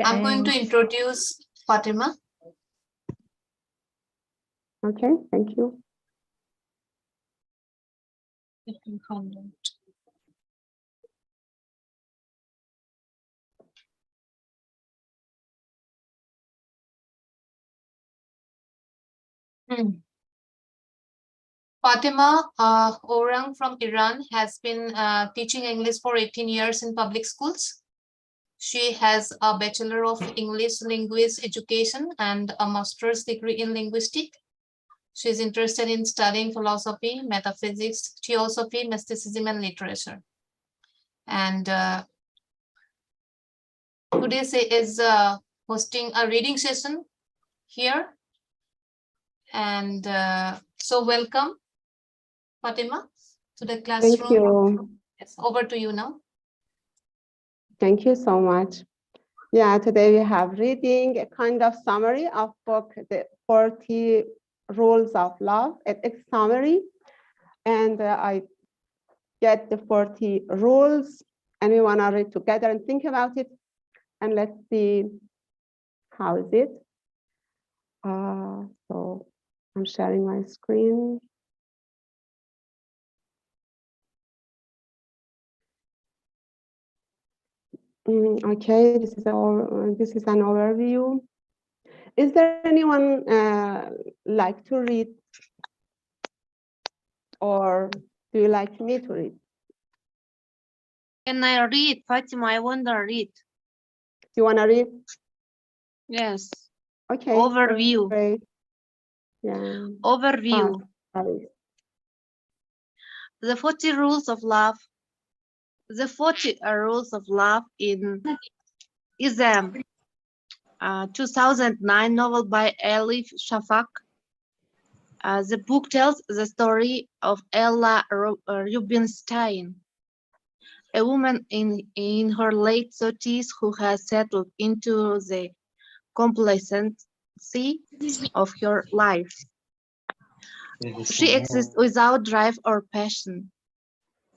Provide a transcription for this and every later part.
I'm going to introduce Fatima. Okay, thank you. Fatima Orang from Iran has been teaching English for 18 years in public schools. She has a Bachelor of English Language Education and a master's degree in linguistics. She is interested in studying philosophy, metaphysics, theosophy, mysticism, and literature. And today she is hosting a reading session here. And so welcome, Fatima, to the classroom. Thank you. Yes, over to you now. Thank you so much. Yeah, today we have reading a kind of summary of book, The 40 Rules of Love, it's summary. And I get the 40 rules and we want to read together and think about it. And let's see how is it. So I'm sharing my screen. Okay, this is an overview. Is there anyone like to read, or do you like me to read? Can I read, Fatima? I want to read. You want to read? Yes. Okay. Overview. Great. Yeah. Overview. Sorry. The 40 rules of love. The 40 rules of love is a 2009 novel by Elif Shafak. The book tells the story of Ella Rubinstein, a woman in her late 30s who has settled into the complacency of her life. She exists without drive or passion.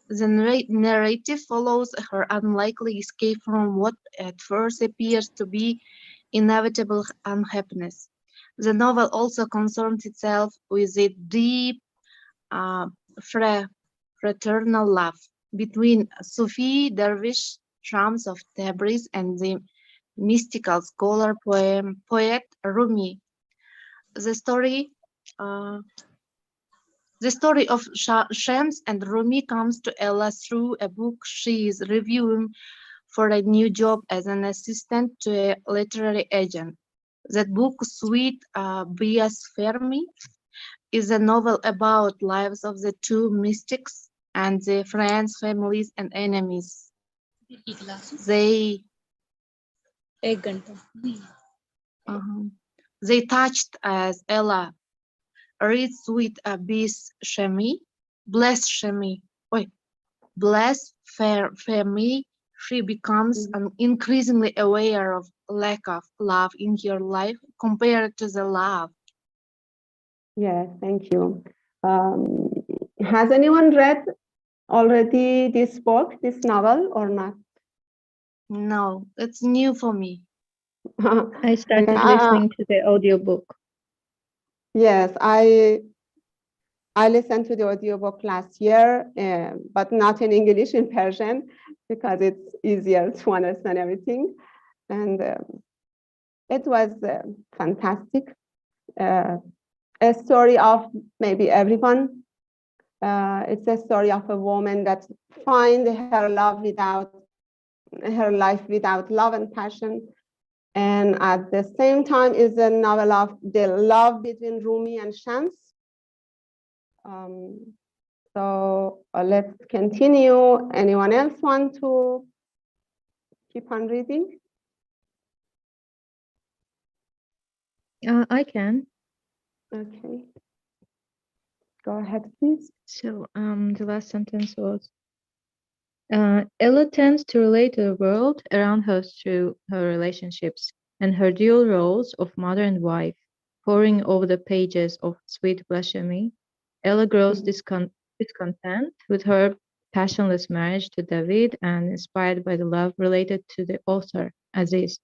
The narrative follows her unlikely escape from what at first appears to be inevitable unhappiness. The novel also concerns itself with the deep fraternal love between Sufi dervish Shams of Tabriz and the mystical scholar poet Rumi. The story of Shams and Rumi comes to Ella through a book she is reviewing for a new job as an assistant to a literary agent. That book, Sweet Bias Fermi, is a novel about lives of the two mystics and their friends, families, and enemies. They touched as Ella reads Sweet Abyss Shemi, blasphemy, she becomes increasingly aware of lack of love in her life compared to the love. Yes, thank you. Has anyone read already this book, this novel, or not? No, it's new for me. I started listening to the audiobook. Yes, I listened to the audiobook last year, but not in English, in Persian, because it's easier to understand everything. And it was fantastic. A story of maybe everyone. It's a story of a woman that finds her life without love and passion. And at the same time is a novel of the love between Rumi and Shams. So let's continue. Anyone else want to keep on reading? I can. Okay. Go ahead, please. So the last sentence was, Ella tends to relate to the world around her through her relationships and her dual roles of mother and wife. Poring over the pages of Sweet Blasphemy, Ella grows discontent with her passionless marriage to David and inspired by the love related to the author, Aziz.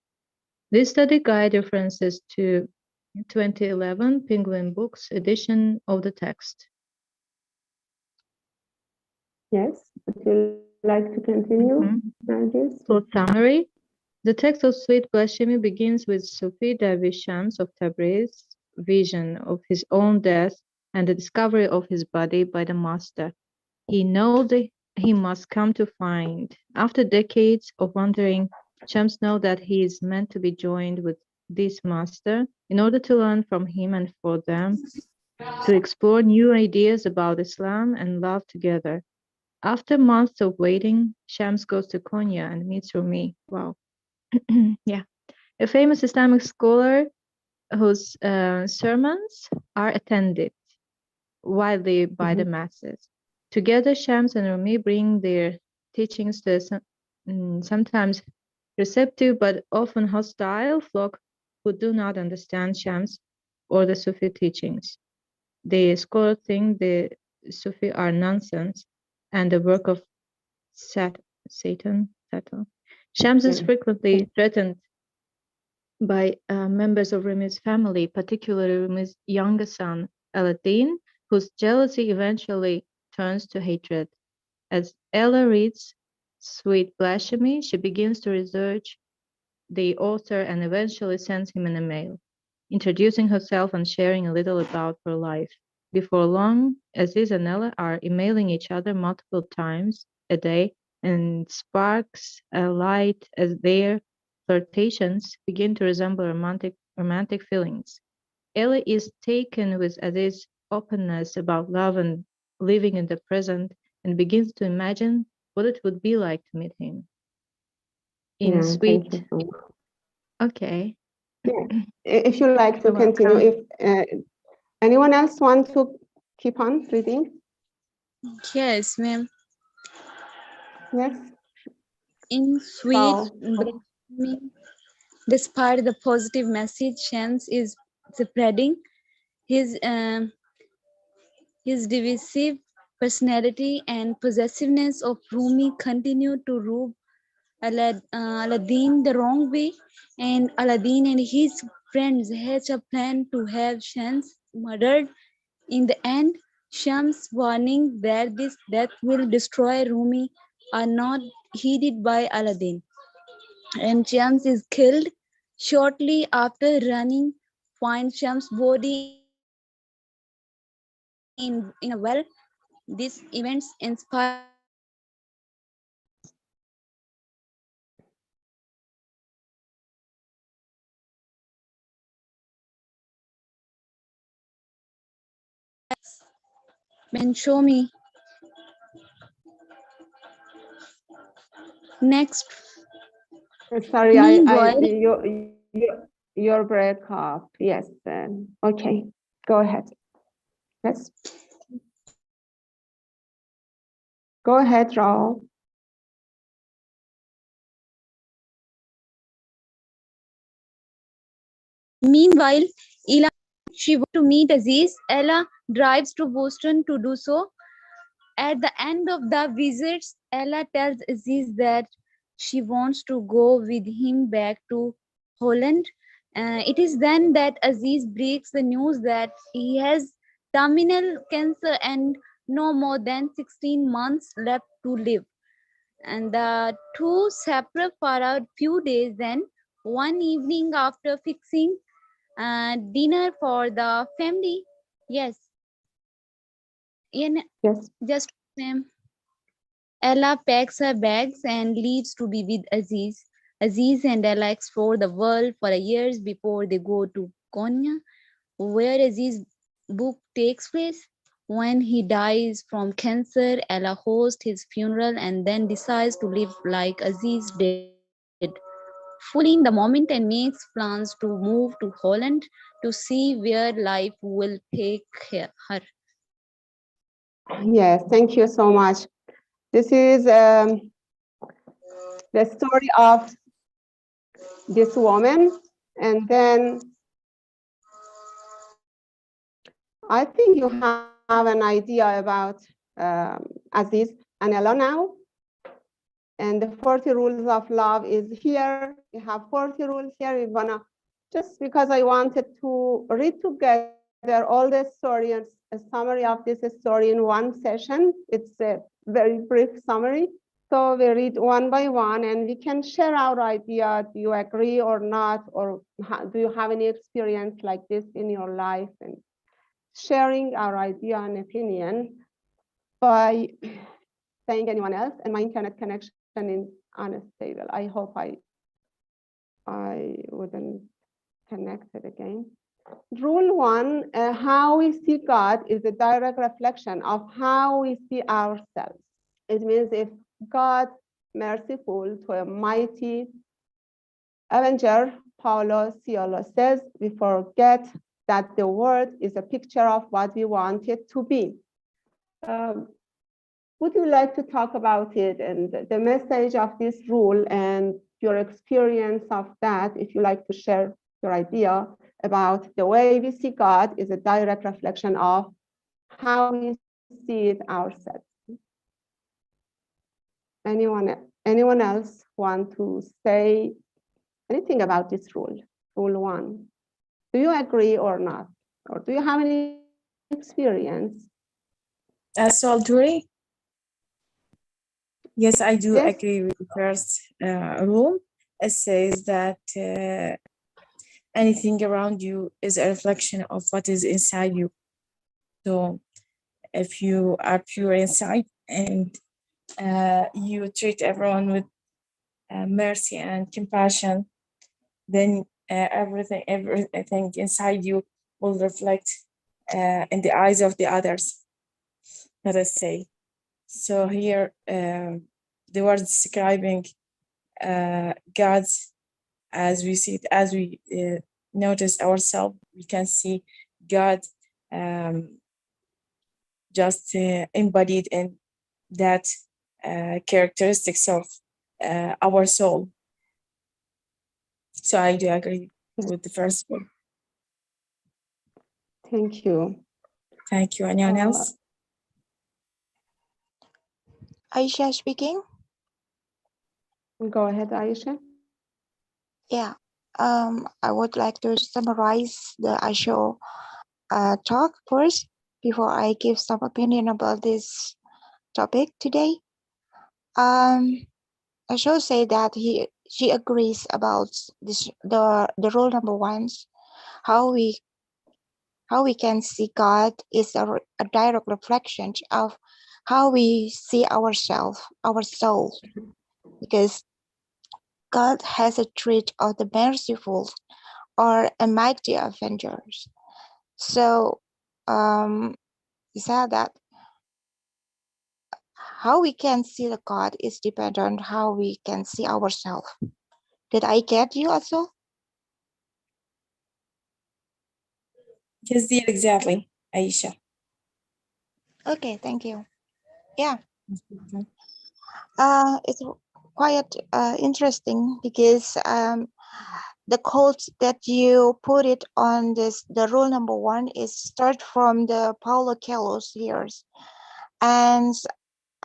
This study guide references to 2011 Penguin Books edition of the text. Yes, would you like to continue, Nargis? Short summary. The text of Sweet Blasphemy begins with Sufi Dervish Shams of Tabriz's vision of his own death and the discovery of his body by the master. He knows that he must come to find. After decades of wandering, Shams knows that he is meant to be joined with this master in order to learn from him and for them to explore new ideas about Islam and love together. After months of waiting, Shams goes to Konya and meets Rumi. Wow. Yeah. A famous Islamic scholar whose sermons are attended widely by the masses. Together, Shams and Rumi bring their teachings to a sometimes receptive but often hostile flock who do not understand Shams or the Sufi teachings. The scholars think the Sufi are nonsense and the work of Satan. Shams is frequently threatened by members of Rumi's family, particularly Rumi's younger son, Aladdin, whose jealousy eventually turns to hatred. As Ella reads Sweet Blasphemy, she begins to research the author and eventually sends him an email, introducing herself and sharing a little about her life. Before long, Aziz and Ella are emailing each other multiple times a day, and sparks light as their flirtations begin to resemble romantic feelings. Ella is taken with Aziz's openness about love and living in the present and begins to imagine what it would be like to meet him. In Yeah, Sweet. thank you so much. Okay. If you like to You're continue, welcome. if anyone else want to keep on reading? Yes, ma'am. Yes. In Sweet Wow. Blasphemy, despite the positive message Shams is spreading, his divisive personality and possessiveness of Rumi continue to rub Aladdin the wrong way, and Aladdin and his friends hatch a plan to have Shams murdered. In the end, Shams' warning that this death will destroy Rumi are not heeded by Aladdin, and Shams is killed. Shortly after running, finds Shams' body in a well. These events inspire Benchomi. Next, Sorry, meanwhile, your break off. Yes. Okay, go ahead. Yes. Go ahead, Raul. meanwhile, Ella she wants to meet Aziz. Ella drives to Boston to do so. At the end of the visits, Ella tells Aziz that she wants to go with him back to Holland. It is then that Aziz breaks the news that he has terminal cancer and no more than 16 months left to live. And the two separate for a few days. Then, one evening after fixing dinner for the family, yes, in Yes. just ma'am. Ella packs her bags and leaves to be with Aziz. Aziz and Ella explore the world for years before they go to Konya, where Aziz's book takes place. When he dies from cancer, Ella hosts his funeral and then decides to live like Aziz did, fully in the moment, and makes plans to move to Holland to see where life will take her. Yes, thank you so much. This is the story of this woman, and then I think you have an idea about Aziz and Ella now. And the 40 rules of love is here. We have 40 rules here. We're gonna, just because I wanted to read together all the story and a summary of this story in one session. It's a very brief summary. So we read one by one and we can share our idea. Do you agree or not? Or do you have any experience like this in your life? And sharing our idea and opinion by saying anyone else. And my internet connection is unstable. I hope I wouldn't connect it again. Rule one, how we see God is a direct reflection of how we see ourselves. It means if God merciful to a mighty avenger, Paulo Coelho says, we forget that the world is a picture of what we want it to be. Would you like to talk about it and the message of this rule and your experience of that, if you like to share your idea about the way we see God is a direct reflection of how we see it ourselves? Anyone else want to say anything about this rule, rule one? Do you agree or not? Or do you have any experience? Salturi? Yes, I do Yes. agree with the first rule. It says that anything around you is a reflection of what is inside you. So if you are pure inside and you treat everyone with mercy and compassion, then everything inside you will reflect in the eyes of the others, let us say. So here, the word describing God's, as we see it, as we notice ourselves, we can see God just embodied in that characteristics of our soul. So I do agree with the first one. Thank you. Thank you. Anyone else? Aisha speaking. Go ahead, Aisha. Yeah, I would like to summarize the Asho talk first before I give some opinion about this topic today. Asho say that she agrees about this the rule number one, how we can see God is a direct reflection of how we see ourselves, our soul, because God has a trait of the merciful or a mighty avengers. So he said that how we can see the God is dependent on how we can see ourselves. Did I get you also? Yes, dear, exactly, Aisha. Okay, thank you. Yeah, Mhm. it's quite interesting because the quote that you put it on this, the rule number one is start from the Paulo Coelho's years. And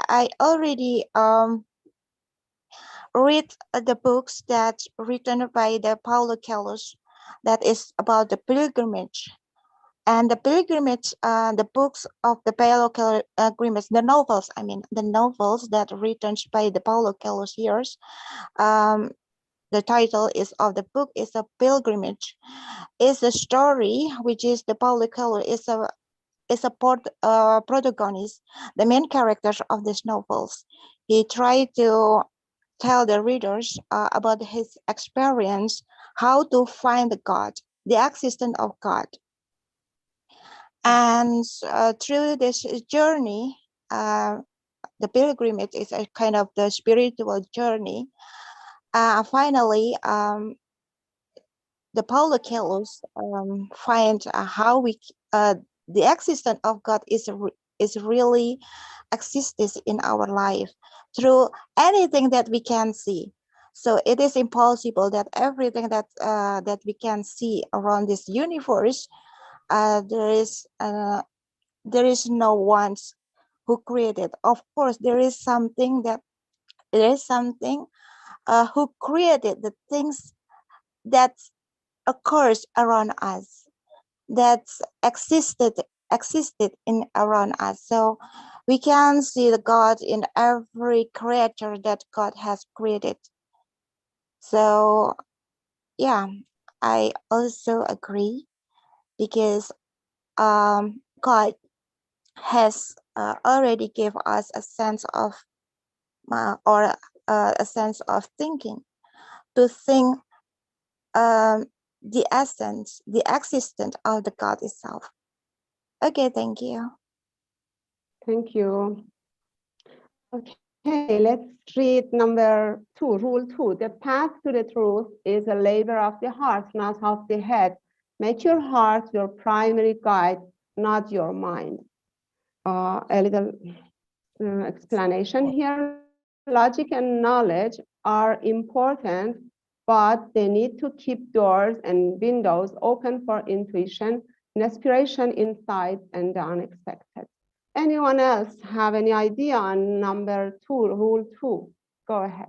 I already read the books that written by the Paulo Coelho that is about the pilgrimage. And the pilgrimage, the books of the Paulo Coelho agreements, the novels, I mean, the novels that written by the Paulo Coelho years, the title is of the book is a pilgrimage. Is a story which is the Paulo Coelho is a protagonist, the main characters of these novels. He tried to tell the readers about his experience, how to find God, the existence of God. And through this journey, the pilgrimage is a kind of the spiritual journey. Finally, the Paulo Coelho find how we the existence of God is really exists in our life through anything that we can see. So it is impossible that everything that that we can see around this universe, there is no one who created. Of course, there is something that There is something who created the things that occurs around us, that existed in around us. So we can see the God in every creature that God has created. So yeah, I also agree, because God has already gave us a sense of a sense of thinking, to think the essence, the existence of the God itself. Okay, thank you. Thank you. Okay, let's read number 2, rule 2. The path to the truth is a labor of the heart, not of the head. Make your heart your primary guide, not your mind. A little explanation here. Logic and knowledge are important, but they need to keep doors and windows open for intuition, inspiration, insight, and the unexpected. Anyone else have any idea on number 2, rule 2? Go ahead.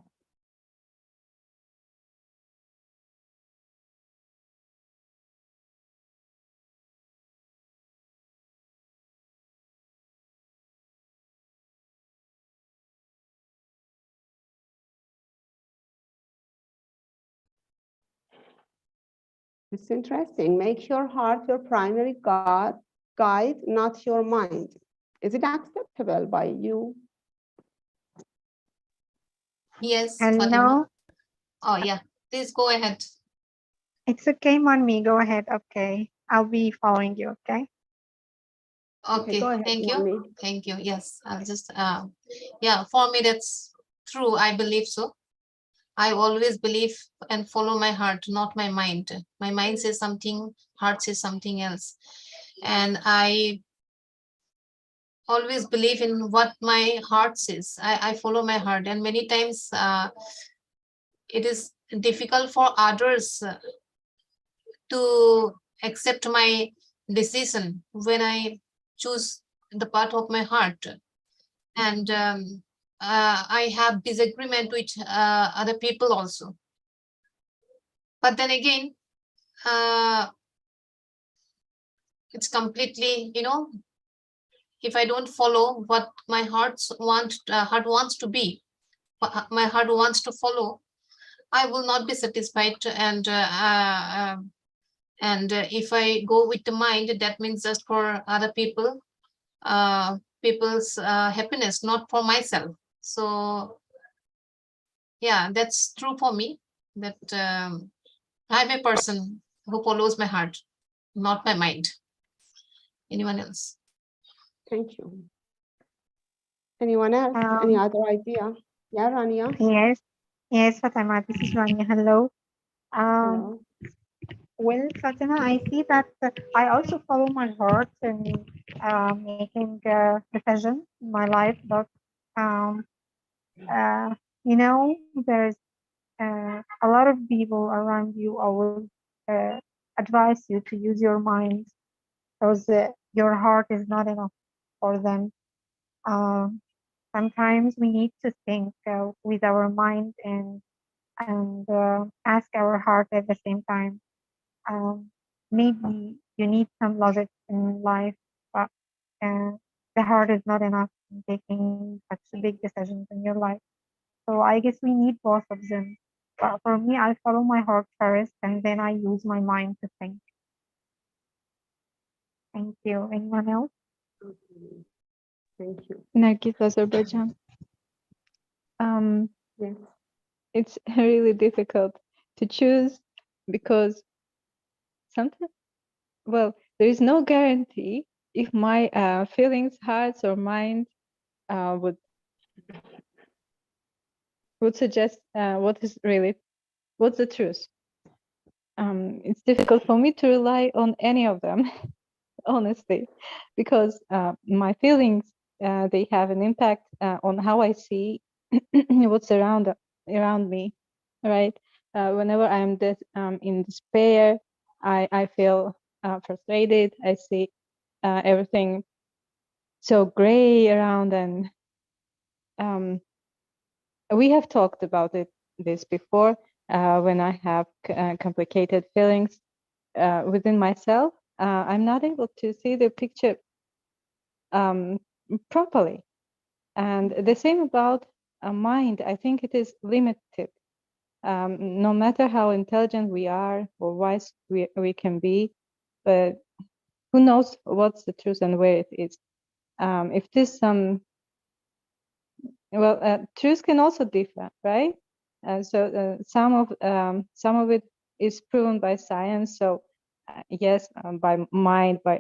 It's interesting. Make your heart your primary guide, not your mind. Is it acceptable by you? Yes, Fatima. Hello, Oh, yeah. Please go ahead. it's okay, Monmi. Go ahead. Okay, I'll be following you. Okay. Okay, go ahead, thank you. Moni. Thank you. Yes, I'll just, yeah, for me, that's true. I believe so. I always believe and follow my heart, not my mind. My mind says something, heart says something else. And I always believe in what my heart says. I follow my heart. And many times it is difficult for others to accept my decision when I choose the path of my heart. And I have disagreement with other people also. But then again, it's completely, if I don't follow what my heart wants to be, what my heart wants to follow, I will not be satisfied. And if I go with the mind, that means just for other people, people's happiness, not for myself. So yeah, that's true for me, that I'm a person who follows my heart, not my mind. Anyone else? Thank you. Anyone else? Any other idea? Yeah, Rania. Yes, Fatima. This is Rania. Hello. Hello. Well, Fatima, I see that I also follow my heart in making decisions in my life, but um, there's a lot of people around you always advise you to use your mind, because your heart is not enough for them. Sometimes we need to think with our mind and ask our heart at the same time. Maybe you need some logic in life, but the heart is not enough in taking such big decisions in your life. So I guess we need both of them. But for me, I follow my heart first, and then I use my mind to think. Thank you. Anyone else? Thank you. Nargis, Azerbaijan. Yes. It's really difficult to choose because sometimes, well, there is no guarantee if my feelings, hearts, or mind would suggest what's the truth. It's difficult for me to rely on any of them, honestly, because my feelings, they have an impact on how I see what's around me, right? Whenever I'm in despair, I feel frustrated. I see everything so gray around, and we have talked about this before when I have complicated feelings within myself. I'm not able to see the picture properly. And the same about a mind. I think it is limited. No matter how intelligent we are or wise we can be, but who knows what's the truth and where it is. If this truth can also differ, right? So some of it is proven by science. So yes, by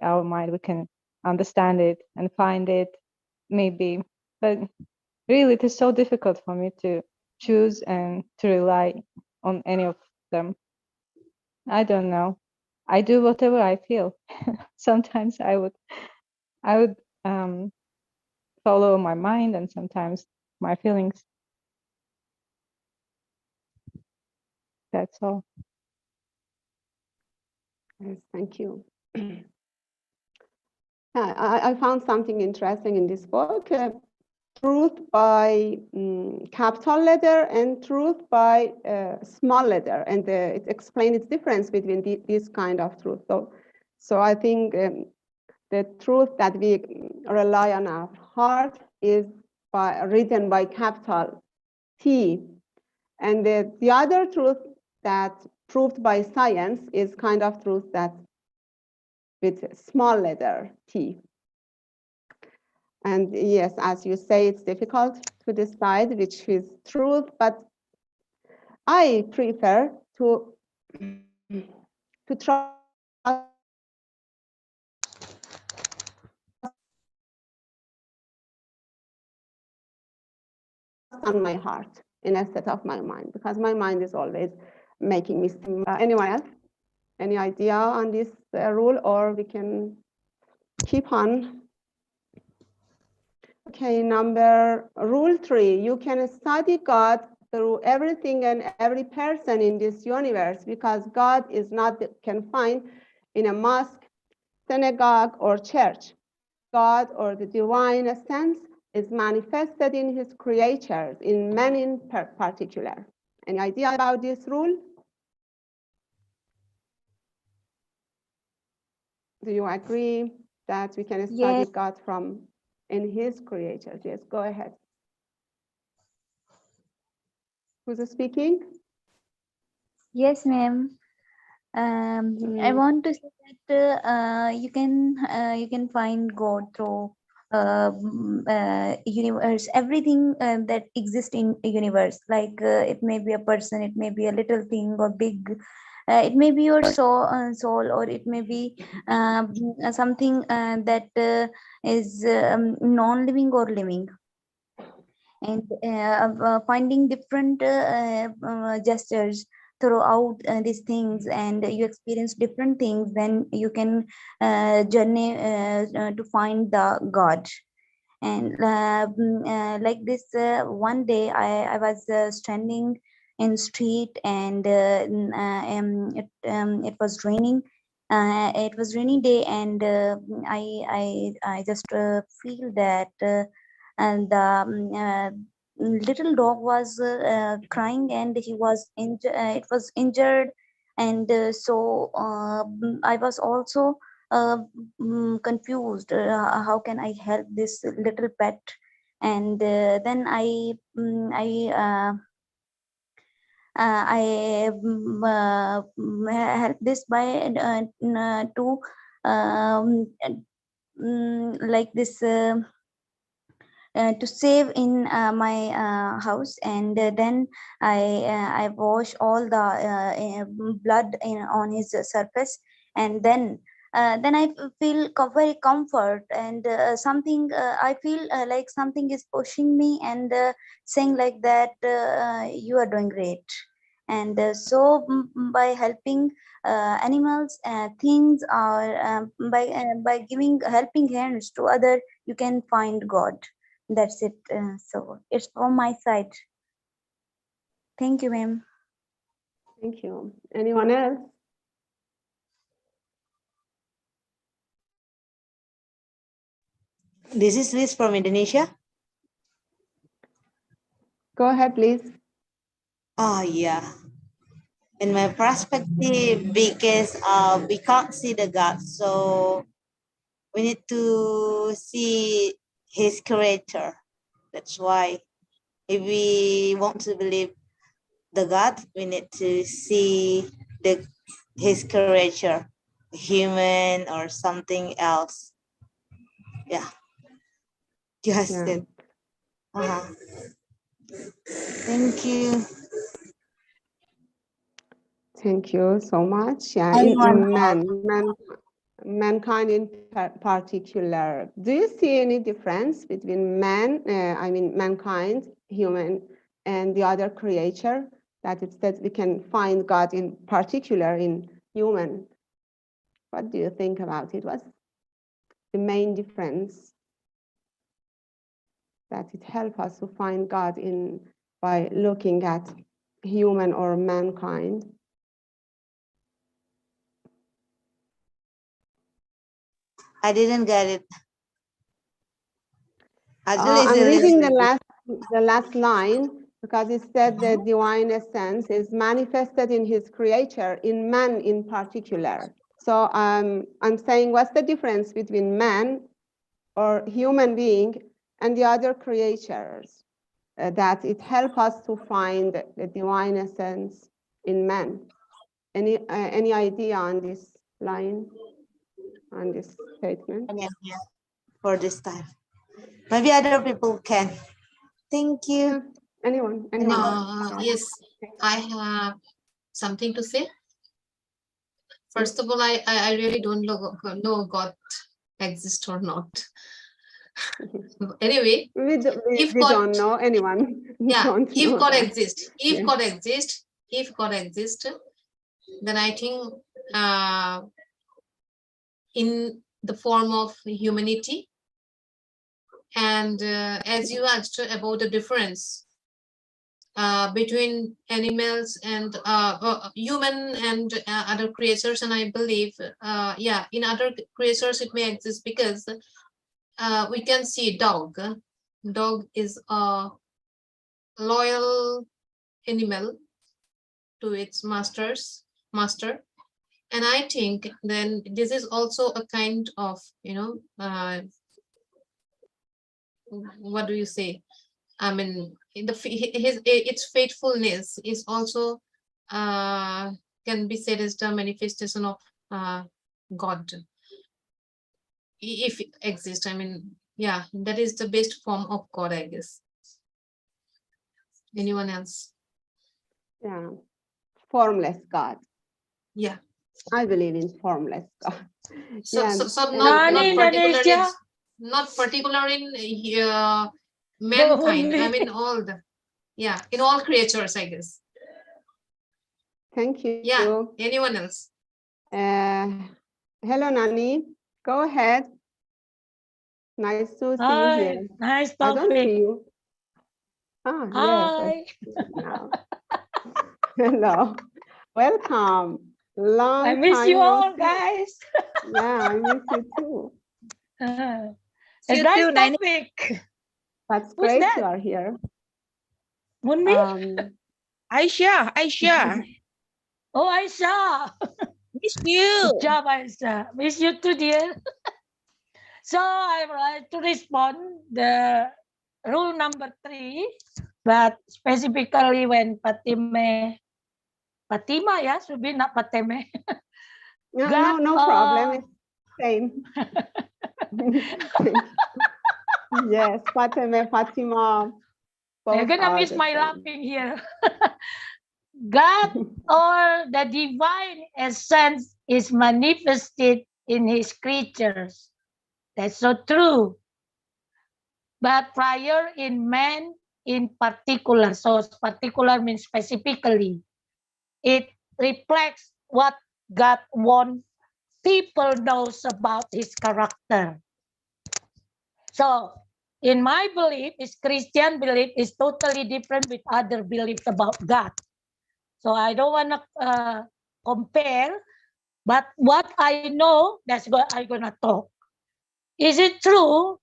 our mind, we can understand it and find it, maybe. But really, it is so difficult for me to choose and to rely on any of them. I don't know. I do whatever I feel. Sometimes I would follow my mind, and sometimes my feelings. That's all. Yes, thank you. I found something interesting in this book. Truth by capital letter and truth by small letter, and it explains its difference between this kind of truth. So I think the truth that we rely on our heart is written by capital T, and the other truth that proved by science is kind of truth that with small letter T. And yes, as you say, it's difficult to decide which is truth, but I prefer to trust on my heart instead of my mind, because my mind is always making mistakes. Anyone else? Any idea on this rule, or we can keep on? Okay, rule 3, you can study God through everything and every person in this universe, because God is not confined in a mosque, synagogue, or church. God, or the divine essence, is manifested in his creatures, in men in particular. Any idea about this rule? Do you agree that we can study Yes. God in his creatures? Yes, go ahead. Who's speaking? Yes, ma'am. I want to say that you can find God through universe, everything that exists in a universe. Like it may be a person, it may be a little thing or big. It may be your soul, or it may be something that is non-living or living. And finding different gestures throughout these things, and you experience different things, then you can journey to find the God. And like this, one day I was standing in street, and it was raining. It was rainy day, and I just feel that and the little dog was crying, and he was it was injured. And so I was also confused, how can I help this little pet. And then I help this by to like this to save in my house. And then I wash all the blood on his surface. And then I feel very comfort, and something I feel like something is pushing me, and saying like that, you are doing great. And so by helping animals, things, or by giving helping hands to other, you can find God. That's it. So it's from my side. Thank you, ma'am. Thank you. Anyone else? This is Liz from Indonesia. Go ahead, please. Oh, yeah. In my perspective, because we can't see the God, so we need to see his creator. That's why if we want to believe the God, we need to see his creature, human or something else. Yeah. Just Yeah. it. Thank you. Thank you so much. Yeah, Anyone mankind in particular, do you see any difference between mankind, human, and the other creature? That it says we can find God in particular in human. What do you think about it? What's the main difference that it helps us to find God in by looking at human or mankind? I didn't get it. Actually, I'm it's reading Elizabeth. the last line because it said the divine essence is manifested in his creature, in man in particular. So I'm saying, what's the difference between man or human being and the other creatures that it helps us to find the divine essence in man? Any idea on this line, on this statement? Yeah, for this time. Maybe other people can. Thank you. Anyone? Yes, I have something to say. First of all, I really don't know God exists or not. Anyway, We if don't God, know anyone. yeah, Don't if know God that. exists, if Yeah. God exists, then I think in the form of humanity. And as you asked about the difference between animals and human and other creatures, and I believe, yeah, in other creatures it may exist because we can see dog. Dog is a loyal animal to its master, and I think then this is also a kind of, you know, what do you say? I mean, its faithfulness is also can be said as the manifestation of God, if it exists. I mean, yeah, that is the best form of God, I guess. Anyone else? Yeah. Formless God. Yeah. I believe in formless God. So, Yeah. so and- not Nani particular Indonesia? not particular in mankind. I mean, all the, yeah, in all creatures, I guess. Thank you. Yeah. Anyone else? Hello, Nani. Go ahead. Nice to see you Hi, here. nice I don't topic. see you. Ah, yes. Hi. I see you now. Hello. Welcome. Long I miss time you no all, see. guys. Yeah, I miss you too. It's You nice too, Nani. topic. That's Who's great that? you are here. Munmi? Aisha. Oh, Aisha. Miss you. Good job, Aisha. Miss you too, dear. So I would like to respond the rule number 3, but specifically when Fatima, yeah, should be not Fatime. No, no problem. It's same. Yes, Fatima. You're Both gonna are miss the my same. laughing here. God or the divine essence is manifested in his creatures. That's so true. But prior in man in particular, so particular means specifically, it reflects what God wants people knows about his character. So in my belief, is Christian belief is totally different with other beliefs about God. So I don't want to compare, but what I know, that's what I'm going to talk. Is it true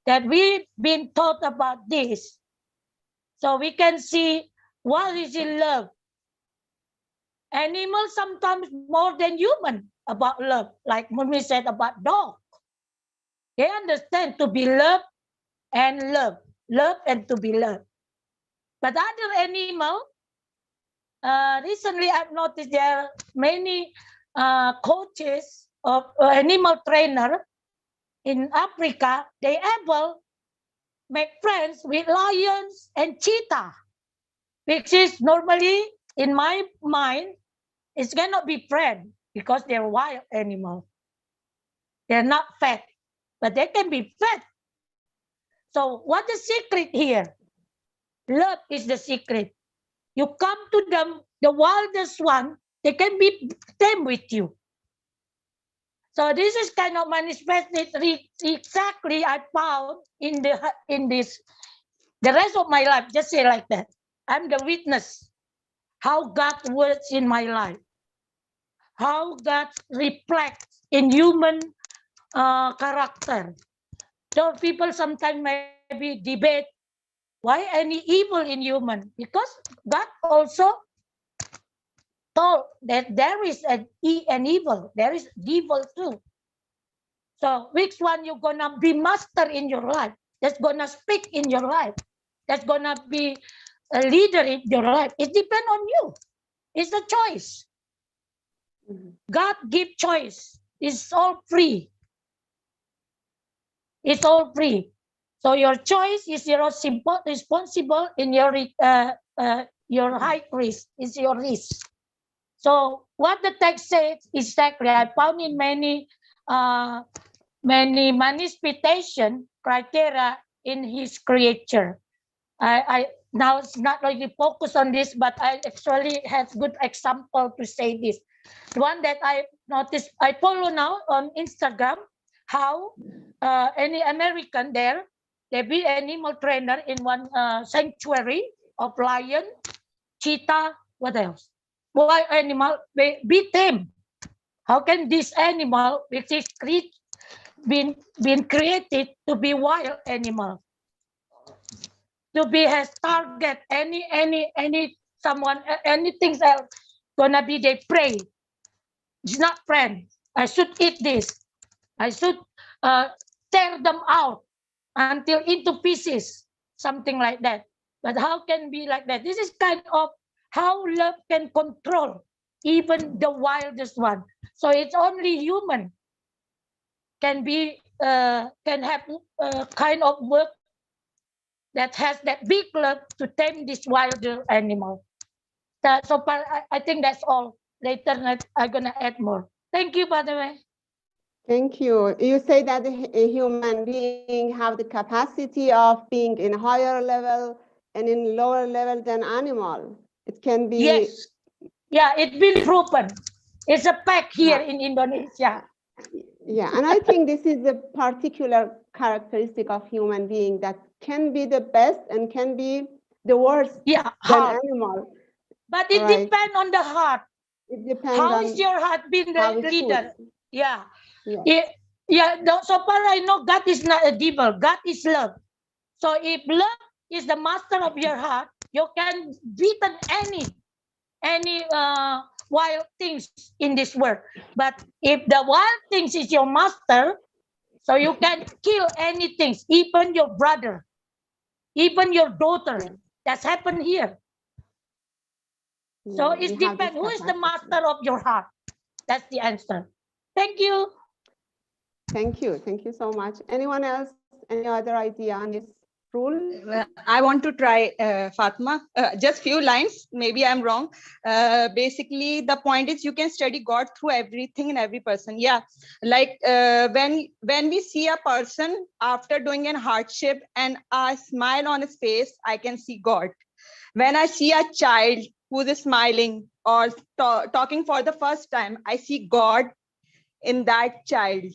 that we've been taught about this? So we can see what is in love. Animals sometimes more than human about love, like when we said about dog. They understand to be loved and love and to be loved. But other animal, recently I've noticed there are many coaches of animal trainer in Africa. They able make friends with lions and cheetah, which is normally in my mind, it cannot be friend because they're wild animals. They're not fat, but they can be fat. So what the secret here? Love is the secret. You come to them, the wildest one, they can be tame with you. So this is kind of manifested exactly I found in this the rest of my life. Just say like that. I'm the witness how God works in my life, how God reflects in human character. So people sometimes maybe debate why any evil in human, because God also told that there is an evil, there is evil too. So which one you're gonna be master in your life? That's gonna speak in your life. That's gonna be a leader in your life. It depends on you. It's a choice. God give choice. It's all free. It's all free. So your choice is your responsible in your high risk. Is your risk. So what the text says exactly, I found in many manifestation criteria in his creature. I now it's not really focused on this, but I actually have good example to say this. The one that I noticed, I follow now on Instagram, how any American there, they be animal trainer in one sanctuary of lion, cheetah, what else? Why animal be tame? How can this animal, which is been created to be wild animal, to be has target any someone anything else gonna be they prey. It's not friend. I should eat this. I should tear them out until into pieces, something like that. But how can be like that? This is kind of how love can control even the wildest one. So it's only human can be can have kind of work that has that big love to tame this wilder animal. So far, I think that's all. Later, I'm gonna add more. Thank you, by the way. Thank you. You say that a human being have the capacity of being in higher level and in lower level than animal. It can be. Yes. Yeah, it's been proven. It's a fact here in Indonesia. Yeah, and I think this is a particular characteristic of human being that can be the best and can be the worst than animal. But it depends on the heart. It depends how on is your heart being the leader? Yeah. So far I know God is not a devil. God is love. So if love is the master of your heart, you can beat any wild things in this world. But if the wild things is your master, so you can kill anything, even your brother, even your daughter. That's happened here. So it depends who is the master of your heart. That's the answer. Thank you. Thank you. Thank you so much. Anyone else? Any other idea on this rule? I want to try, Fatma. Just few lines. Maybe I'm wrong. Basically, the point is you can study God through everything and every person. Yeah, like when we see a person after doing a hardship and a smile on his face, I can see God. When I see a child who is smiling or talking for the first time, I see God in that child.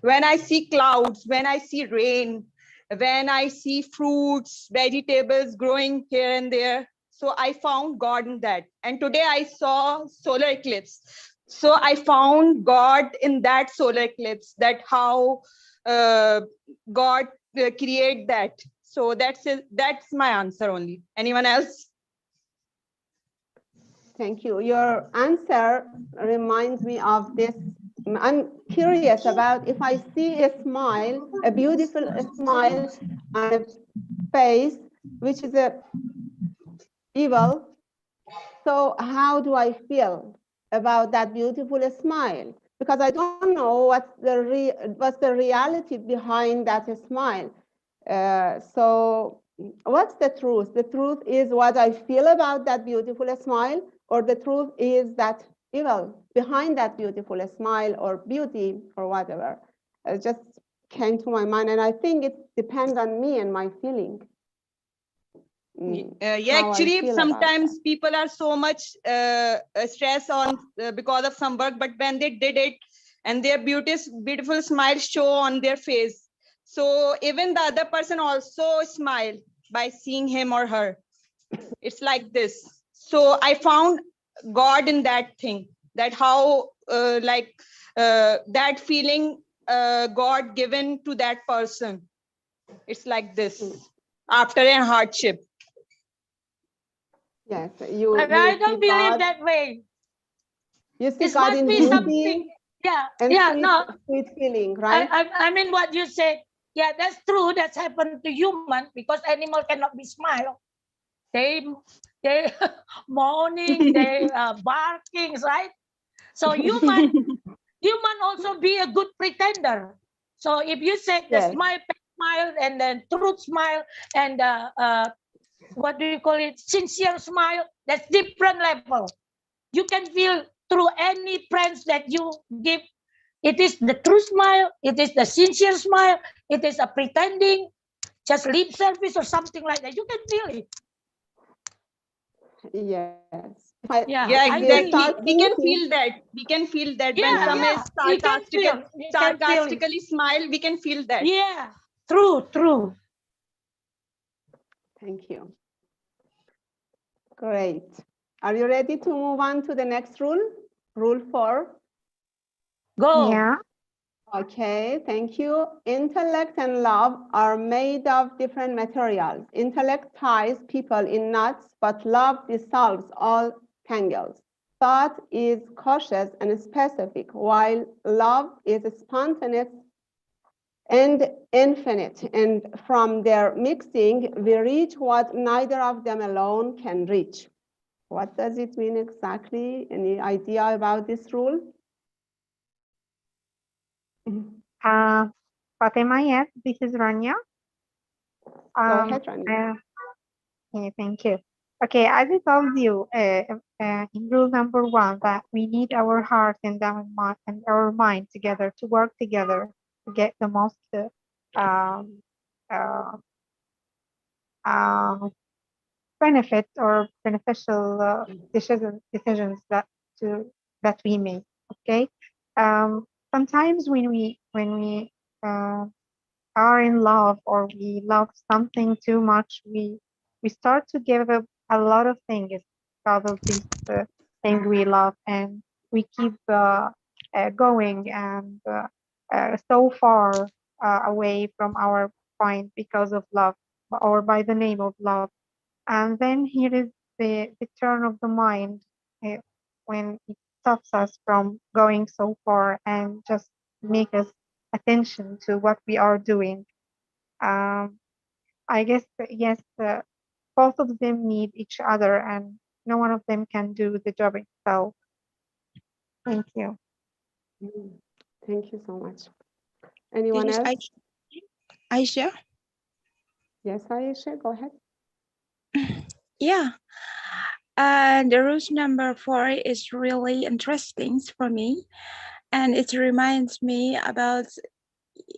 When I see clouds, when I see rain, when I see fruits, vegetables growing here and there, so I found God in that. And today I saw solar eclipse. So I found God in that solar eclipse, that how God create that. So that's it. That's my answer only. Anyone else? Thank you. Your answer reminds me of this. I'm curious about if I see a smile, a beautiful smile on a face, which is a evil. So how do I feel about that beautiful smile? Because I don't know what's the reality behind that smile. So what's the truth? The truth is what I feel about that beautiful smile, or the truth is that evil behind that beautiful smile or beauty or whatever. It just came to my mind, and I think it depends on me and my feeling. Yeah, how I actually, feel about sometimes people are so much stress on because of some work, but when they did it and their beautiful smile show on their face, so even the other person also smile by seeing him or her. It's like this. So I found God in that thing, that how that feeling God given to that person. It's like this after a hardship. Yes, But you I see don't believe God, that way. you see This God must in be beauty something. Yeah, and yeah, sweet, no. sweet feeling, right? I mean what you said. Yeah, that's true. That's happened to human because animal cannot be smile. They moaning, they barking, right? So human also be a good pretender. So if you say the Yes. smile and then truth smile and what do you call it, sincere smile, that's different level. You can feel through any friends that you give. It is the true smile, it is the sincere smile, it is a pretending, just lip service or something like that. You can feel it. Yes. Yeah, Yeah, I exactly. think. We can feel that. We can feel that when Yeah, someone is you can feel. You can feel it. sarcastically smile, we can feel that. Yeah, true. Thank you. Great. Are you ready to move on to the next rule? Rule 4. Go. Yeah. Okay, thank you. Intellect and love are made of different materials. Intellect ties people in knots, but love dissolves all tangles. Thought is cautious and specific, while love is spontaneous and infinite. And from their mixing, we reach what neither of them alone can reach. What does it mean exactly? Any idea about this rule? Fatima, yes, this is Rania. Go ahead, Rania. Okay, thank you. Okay, as I told you in rule number 1 that we need our heart and our mind together to work together to get the most benefit or beneficial decisions that we make. Okay, sometimes when we are in love or we love something too much, we start to give up a lot of things because of this thing we love, and we keep going and so far away from our point because of love or by the name of love. And then here is the turn of the mind when it stops us from going so far and just make us attention to what we are doing. I guess, yes, both of them need each other and no one of them can do the job itself. Thank you. Thank you so much. Anyone This is else? Aisha. Yes, Aisha, go ahead. Yeah. The rules number 4 is really interesting for me. And it reminds me about,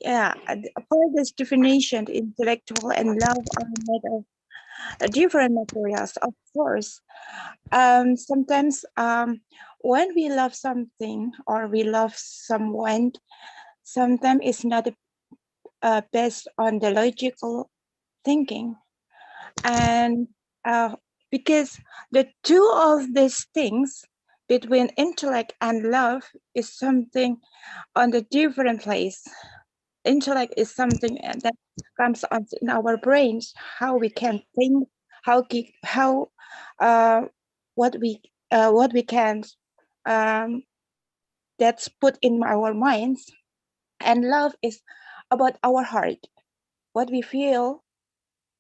for this definition, intellectual and love are made of different materials, of course. Sometimes when we love something or we love someone, sometimes it's not based on the logical thinking. And because the two of these things between intellect and love is something on the different place. intellect is something that comes on in our brains, how we can think, what we can that's put in our minds. And love is about our heart, what we feel.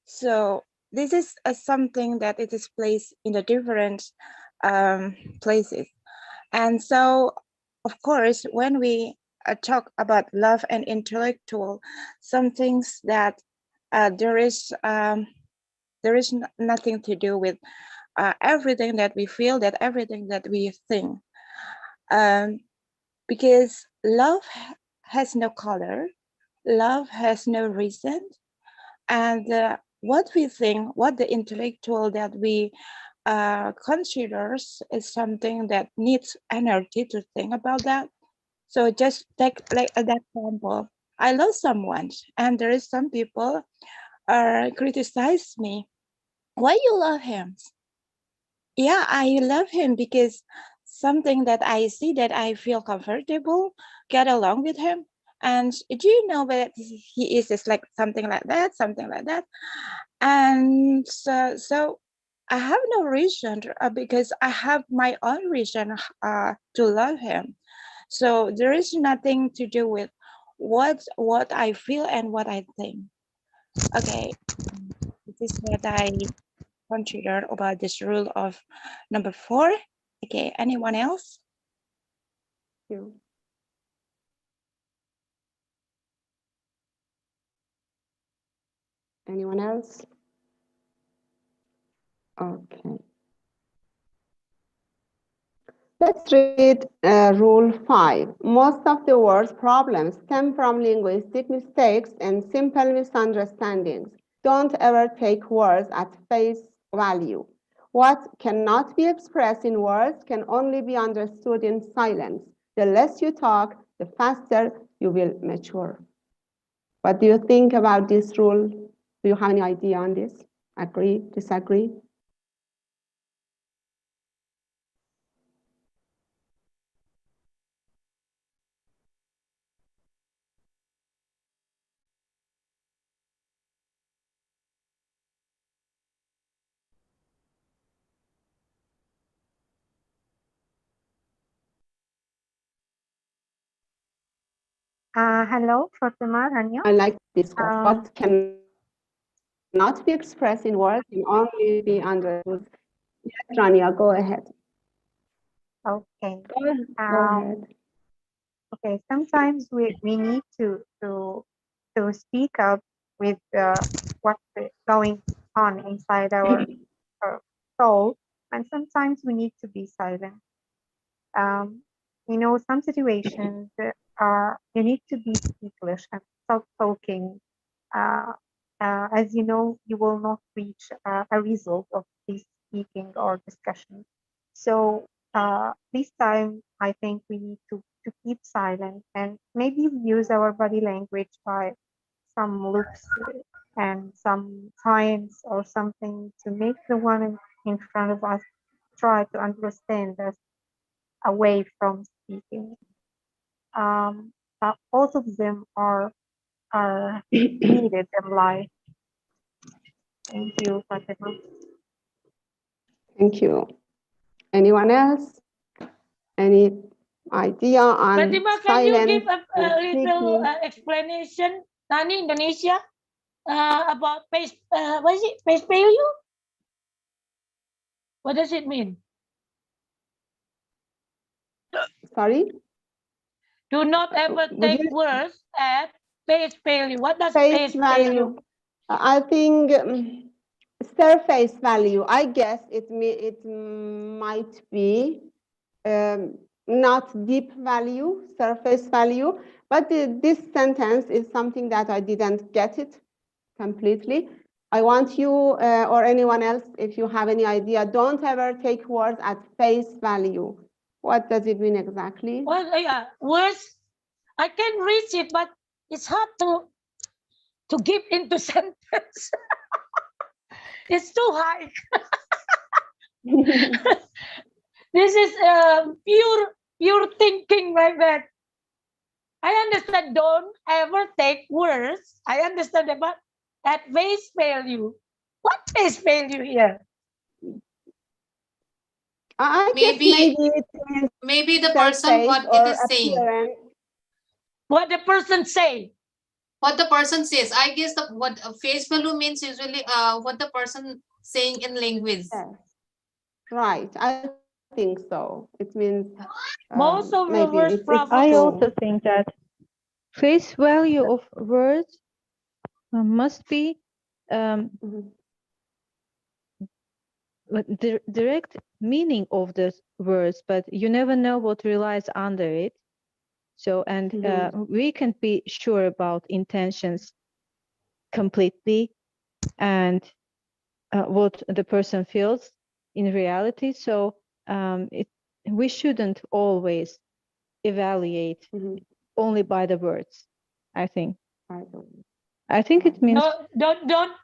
So this is something that it is placed in the different places. And so, of course, when we talk about love and intellectual, some things that there is nothing to do with everything that we feel, that everything that we think, because love has no color, love has no reason, and what we think, what the intellectual that we considers is something that needs energy to think about that. So just take like an example. I love someone, and there is some people criticize me. Why you love him? Yeah, I love him because something that I see that I feel comfortable, get along with him. And do you know that he is just like something like that, something like that? And so I have no reason because I have my own reason to love him. So there is nothing to do with what I feel and what I think. Okay, this is what I consider about this rule of number 4. Okay, anyone else? You. Anyone else? Okay. Let's read rule 5. Most of the world's problems stem from linguistic mistakes and simple misunderstandings. Don't ever take words at face value. What cannot be expressed in words can only be understood in silence. The less you talk, the faster you will mature. What do you think about this rule? Do you have any idea on this? Agree, disagree? Hello, Fatima, Rania. I like this quote. What cannot be expressed in words can only be understood. Yes, Rania, go ahead. Okay. Go ahead. Okay. Sometimes we need to speak up with what's going on inside our soul, and sometimes we need to be silent. You know, some situations you need to be speechless and stop talking. As you know, you will not reach a result of this speaking or discussion. So this time, I think we need to keep silent and maybe use our body language by some looks and some signs or something to make the one in front of us try to understand us away from speaking. Both of them are needed in life. Thank you, Fatima. Thank you. Anyone else? Any idea on Fatima, can you give a little speaking? explanation, Nani Indonesia, about what is it? Face value? What does it mean? Sorry? Do not ever take words at face value. What does face value? I think surface value. I guess it might be not deep value, surface value. But this sentence is something that I didn't get it completely. I want you or anyone else, if you have any idea, don't ever take words at face value. What does it mean exactly? Well, yeah, words, I can read it, but it's hard to give into sentence. It's too high. This is pure thinking like that. I understand don't ever take words. I understand that, but at face value. What face value here? I guess Maybe maybe it means maybe the person surface what or it is saying. appearance. What the person say? What the person says. I guess the what face value means usually what the person saying in language. Yes. Right. I think so. It means Most of the maybe words it's from I true. also think that face value of words must be Mhm. the direct meaning of the words, but you never know what relies under it. So, and we can be sure about intentions completely and what the person feels in reality. So, we shouldn't always evaluate only by the words, I think. I think it means No,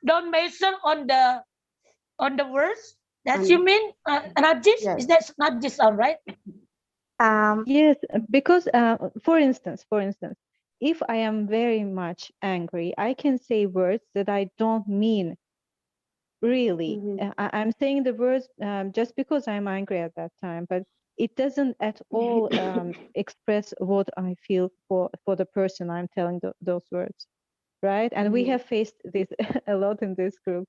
don't measure on the words. That's you mean not this? Yes. Is that not this all right? yes, because for instance, if I am very much angry, I can say words that I don't mean really. I'm saying the words just because I'm angry at that time, but it doesn't at all express what I feel for the person I'm telling those words, right? And we have faced this a lot in this group,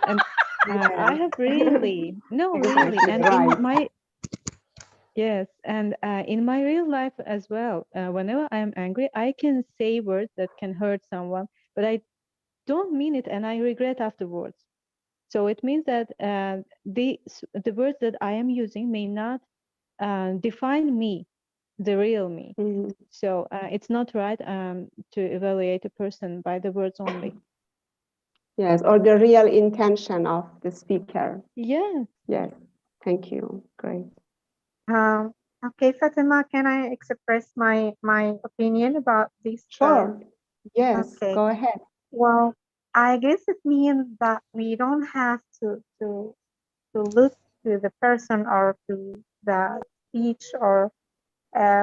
and I have really really, and in my yes, and in my real life as well, whenever I'm angry, I can say words that can hurt someone, but I don't mean it, and I regret afterwards. So it means that the words that I am using may not define me, the real me. So it's not right to evaluate a person by the words only. Yes, or the real intention of the speaker. Yeah. Yes. Thank you. Great. Okay, Fatima, can I express my opinion about this? Sure. Yes, Okay. go ahead. Well, I guess it means that we don't have to look to the person or to the speech or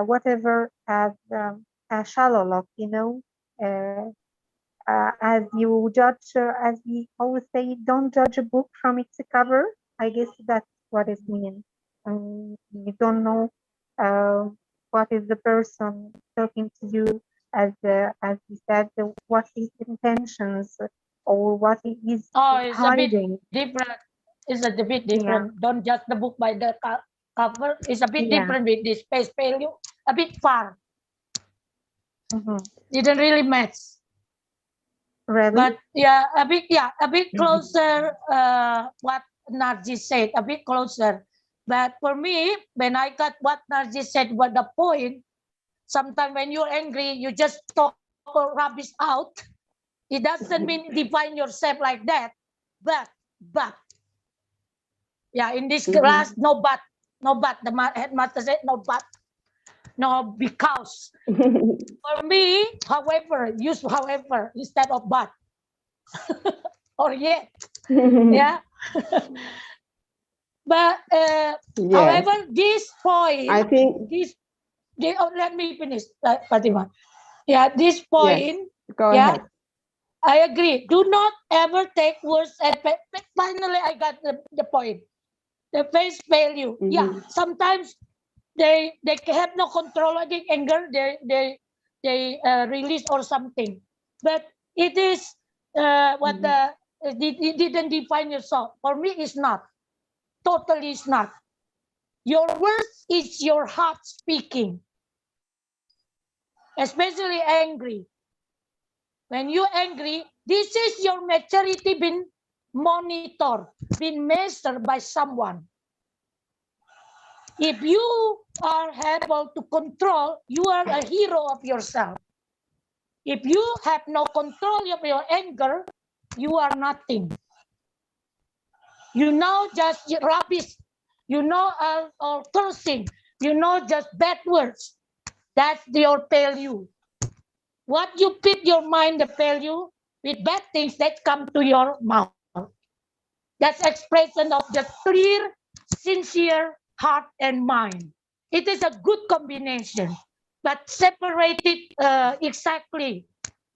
whatever as a shallow look, as you judge, as we always say, don't judge a book from its cover. I guess that's what it means. You don't know what is the person talking to you, as you said, what his intentions or what he is Oh, it's hiding. a bit different. It's a bit different. Don't judge the book by the cover. It's a bit Yeah. different with this face value. A bit far. Mhm. Didn't really match. Really? But yeah, a bit closer. What Narjis said, a bit closer. But for me, when I got what Narjis said, what the point, sometimes when you're angry, you just talk rubbish out. It doesn't mean define yourself like that. But, yeah, in this class, no but. The headmaster said no but. No, because. For me, however, use however instead of but. Or yet. Yeah. But however, this point, I think let me finish, Fatima. Yeah, this point. Go yeah, ahead. I agree. Do not ever take words at finally I got the point. The face value. Yeah, sometimes they have no control of the anger. They release or something. But it is what it didn't define yourself. For me, it's not. Totally it's not. Your words is your heart speaking. Especially angry. When you're angry, this is your maturity being monitored, being measured by someone. If you are able to control, you are a hero of yourself. If you have no control of your anger, you are nothing. You know just rubbish. You know or cursing. You know just bad words. That's your value. What you feed your mind, the value, with bad things that come to your mouth. That's expression of the clear, sincere heart and mind. It is a good combination. but separated exactly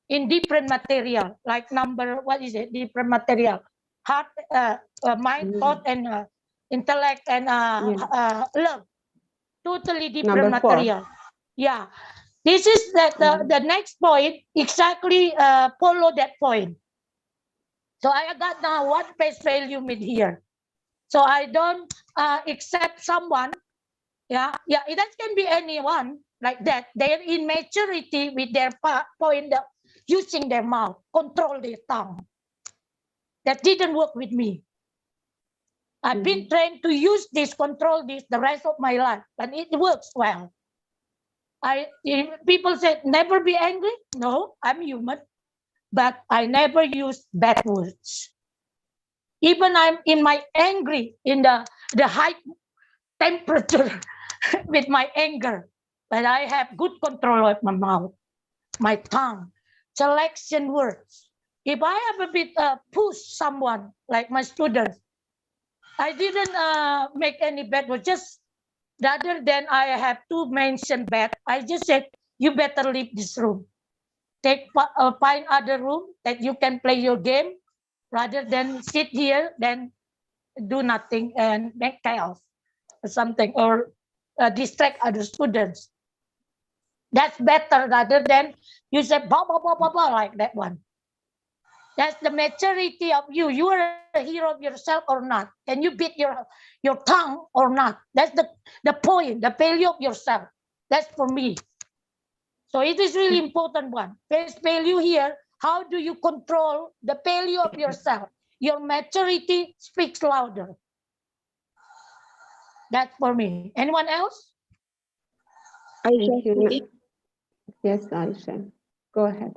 in different material, like different material, heart, mind, thought, and intellect, and love. Totally different Number 4. material. Yeah. This is the next point, exactly follow that point. So I got now what face value mean here. So I don't accept someone. Yeah, that can be anyone like that. They're in maturity with their point, using their mouth, control their tongue. That didn't work with me. I've been trained to use this, control this the rest of my life, and it works well. People say never be angry. No, I'm human, but I never use bad words. Even I'm in my angry, in the high temperature with my anger, but I have good control of my mouth, my tongue, selection words. If I have a bit push someone, like my students, I didn't make any bad words. Just rather than I have to mention bad, I just said, you better leave this room. Find other room that you can play your game, rather than sit here, then do nothing and make chaos or something, or distract other students. That's better rather than you say blah, blah, blah, blah, blah, like that one. That's the maturity of you. You are a hero of yourself or not. Can you beat your tongue or not? That's the point, the value of yourself. That's for me. So it is really important one. Face value here, how do you control the value of yourself? Your maturity speaks louder. That's for me. Anyone else? Thank you. Yes, Aisha. Go ahead.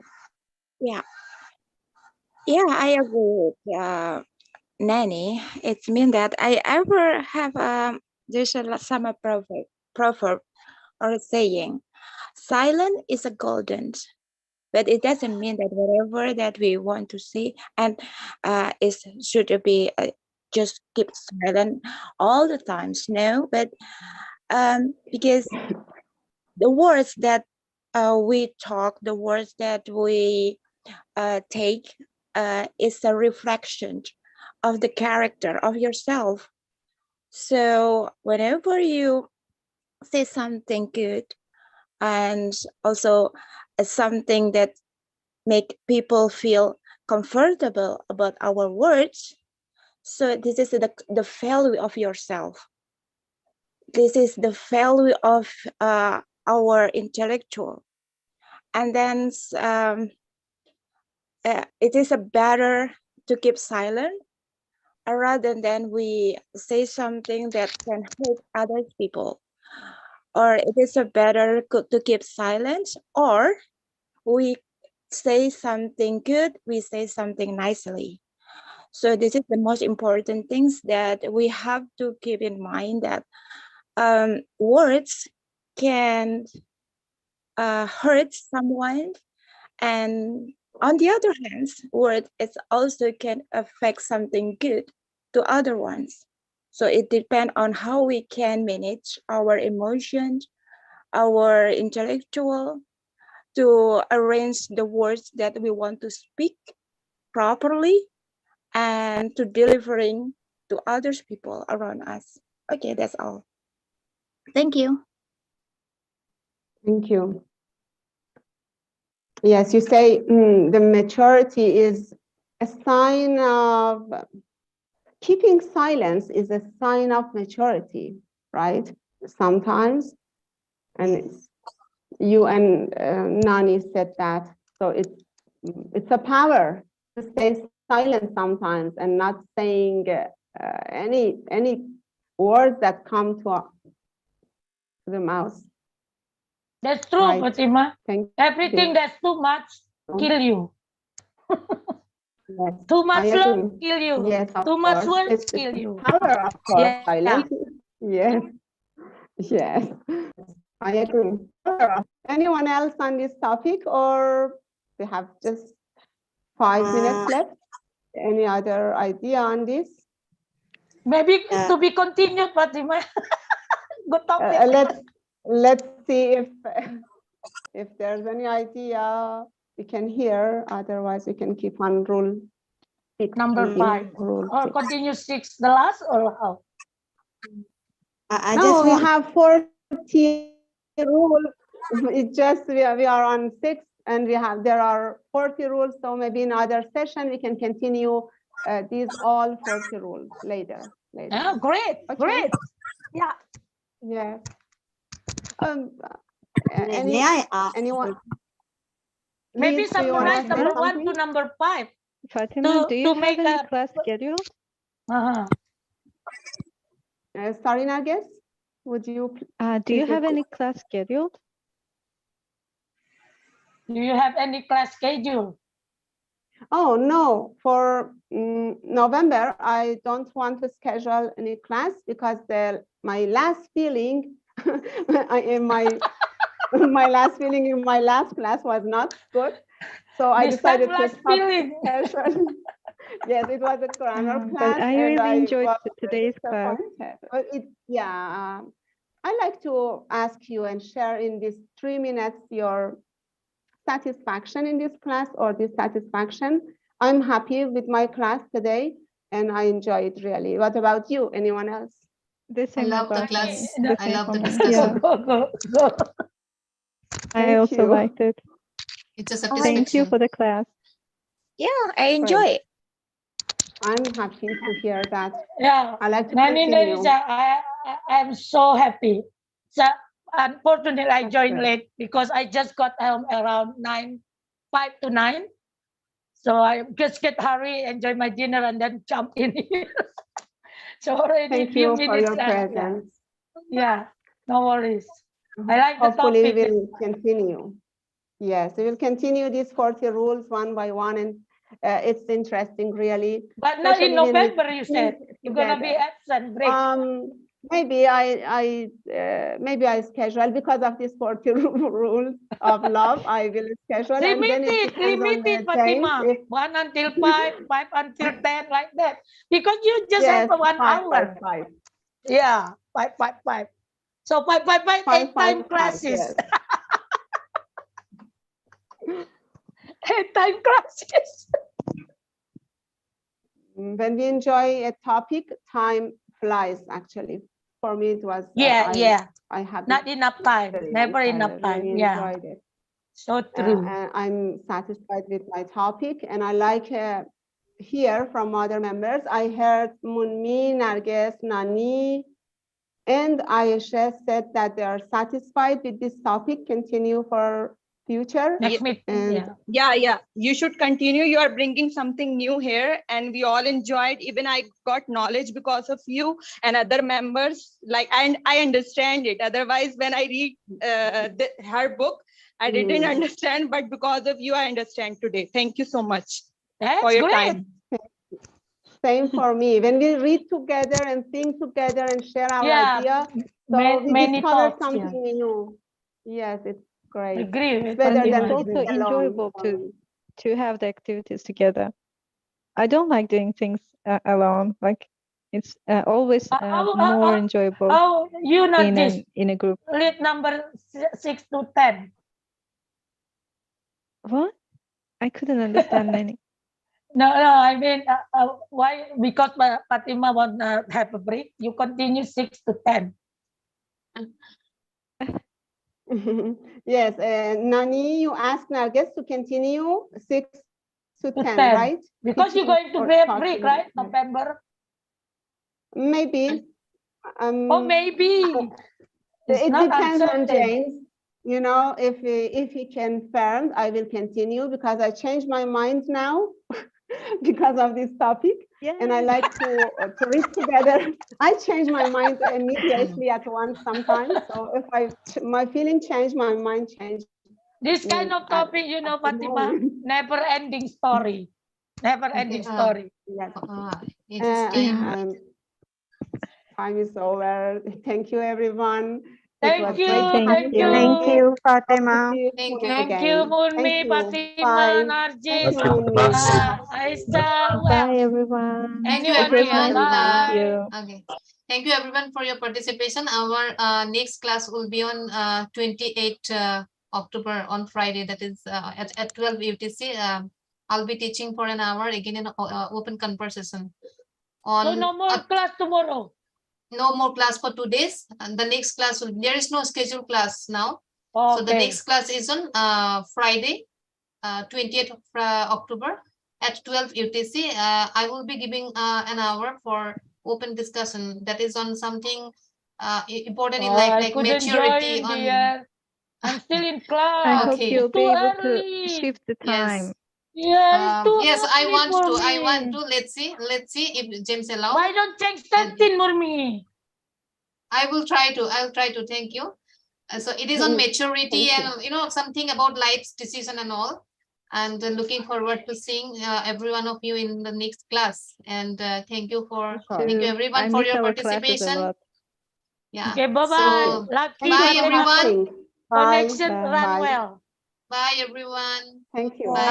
Yeah, I agree with Nanny. It means that I ever have there's a summer proverb or saying, silent is a golden, but it doesn't mean that whatever that we want to see and it should be just keep silent all the times. No, but because the words that we talk, the words that we take is a reflection of the character of yourself. So whenever you say something good and also something that make people feel comfortable about our words, so this is the value of yourself. This is the value of our intellectual. And then it is a better to keep silent rather than we say something that can hurt other people. Or it is a better to keep silent, or we say something good, we say something nicely. So this is the most important things that we have to keep in mind, that words can hurt someone, and on the other hand, word is also can affect something good to other ones. So it depends on how we can manage our emotions, our intellectual, to arrange the words that we want to speak properly and to delivering to others people around us. Okay, that's all. Thank you. Thank you. Yes, you say the maturity is a sign of keeping silence is a sign of maturity, right? Sometimes, and you and Nani said that. So it's a power to stay silent sometimes and not saying any words that come to the mouth. That's true, Right. Fatima. Thank Everything you. that's too much kill you. Yes, Too much I love agree. kill you. Yes, of Too much course. words It's kill the you. power, of course. Yeah. Silence. Yes. Yes. I agree. Anyone else on this topic, or we have just 5 minutes left? Any other idea on this? Maybe to be continued, Fatima. Good topic. Let's see if If there's any idea, we can hear. Otherwise, we can keep on rule 6. Number maybe, 5. Rule Or 6. continue 6 the last or how? I No, just we want have 40 rules. It's just we are on 6, and there are 40 rules. So maybe in other session we can continue these all 40 rules later. Oh, great, Okay. great. Yeah. Yeah. may I ask? Anyone? Maybe Liz, do you wanna summarize say number 1 to something? number 5. Fatima, do you to have make any a- class schedule? Uh-huh. Sorry, Nargis, would you? Do you please have repeat? any class scheduled? Do you have any class schedule? Oh, no, for November, I don't want to schedule any class because my last feeling my last feeling in my last class was not good. So I This time decided to last stop feeling. schedule. Yes, it was a grammar But class. I and really enjoyed was today's class. disappointed. But I'd like to ask you and share in these 3 minutes your satisfaction in this class or dissatisfaction. I'm happy with my class today and I enjoy it really. What about you? Anyone else? The I same love the about me. class. The I same love for the me. discussion. Go. I Thank also you. liked it. It's a Thank you satisfaction. for the class. Yeah, I enjoy it. I'm happy to hear that. Yeah. I like to Nani continue. Narisa, I'm so happy. So unfortunately, I That's joined good. late because I just got home around 5 to 9. So I just get hurry, enjoy my dinner, and then jump in here. So already Thank few you for minutes your left. presence. Yeah, no worries. I like the Hopefully we topic. will continue. Yes, we will continue these 40 rules one by one, and it's interesting, really. But not in especially when we November, you said. think You're gonna be together. absent, break. Maybe I schedule because of these 40 rules of love. I will schedule, and then it depends on Limit the it, Fatima. James. 1 until 5, 5 until 10, like that. Because you just Yes, have 1 5, hour. 5, 5. Yeah, 5, 5, 5. So 5, 5, 5, 5, 8 5, time 5, classes. yes. 8 time classes. When we enjoy a topic, time flies, actually. For me, it was, I had Not enough time. Never enough time. really Yeah. enjoyed it. So true. And I'm satisfied with my topic, and I like hear from other members. I heard Munmi, Narges, Nani, and Ayesha said that they are satisfied with this topic, continue for future. Next meeting. And Yeah, you should continue. You are bringing something new here, and we all enjoyed. Even I got knowledge because of you and other members. Like, and I understand it. Otherwise, when I read her book, I didn't understand, but because of you, I understand today. Thank you so much for your time. Same for me. When we read together and think together and share our idea, so we many discover thoughts, something new. Yes, it's great. Agree with It's better And than it's also reading alone enjoyable for me. to have the activities together. I don't like doing things alone. Like it's always more enjoyable Oh, you know this. in a group. Lead number 6 to 10. What? I couldn't understand Nani. No, I mean, why? Because Fatima want to have a break. You continue 6 to 10. Yes, Nani, you asked Narges to continue 6 to 10, 10. right? Because you're going to Or be a talking. break, right? November. Maybe. Maybe. It not depends on uncertain. James. You know, if he confirmed, I will continue because I changed my mind now because of this topic. Yeah. And I like to read together. I change my mind immediately at once sometimes. So if my feeling changed, my mind changed. This kind of topic, you know, Fatima, never ending story. Never ending story. Yes. It's time is over. Thank you, everyone. Thank you. Thank you, Fatima. Thank you, Munmi, Fatima, Narjis, Aisha. Bye, everyone. Thank you, Anyone everyone. else? Okay. Thank you, everyone, for your participation. Our next class will be on 28 October on Friday, that is at 12 UTC. I'll be teaching for an hour again in open conversation. So no more class tomorrow. No more class for 2 days. And the next class there is no scheduled class now. Okay. So the next class is on Friday, 20th of October at 12 UTC. I will be giving an hour for open discussion that is on something important in life, I like couldn't maturity join, on. dear. I'm still in I class. hope Okay. you'll be Too able to early. shift the time. Yes. Yeah, it's too Yes, I early want for to. I me. want to. Let's see if James allow. Why don't change something for me? I will try to. I'll try to. Thank you. So it is on maturity Thank and something about life's decision and all. And looking forward to seeing every one of you in the next class. And thank you Sure. thank you everyone I for miss your our classes a participation. lot. Yeah. Okay, bye-bye. So Lucky Thank you bye for everyone. hosting. Bye. connection Bye. run Bye. well. Bye everyone. Thank you. Bye.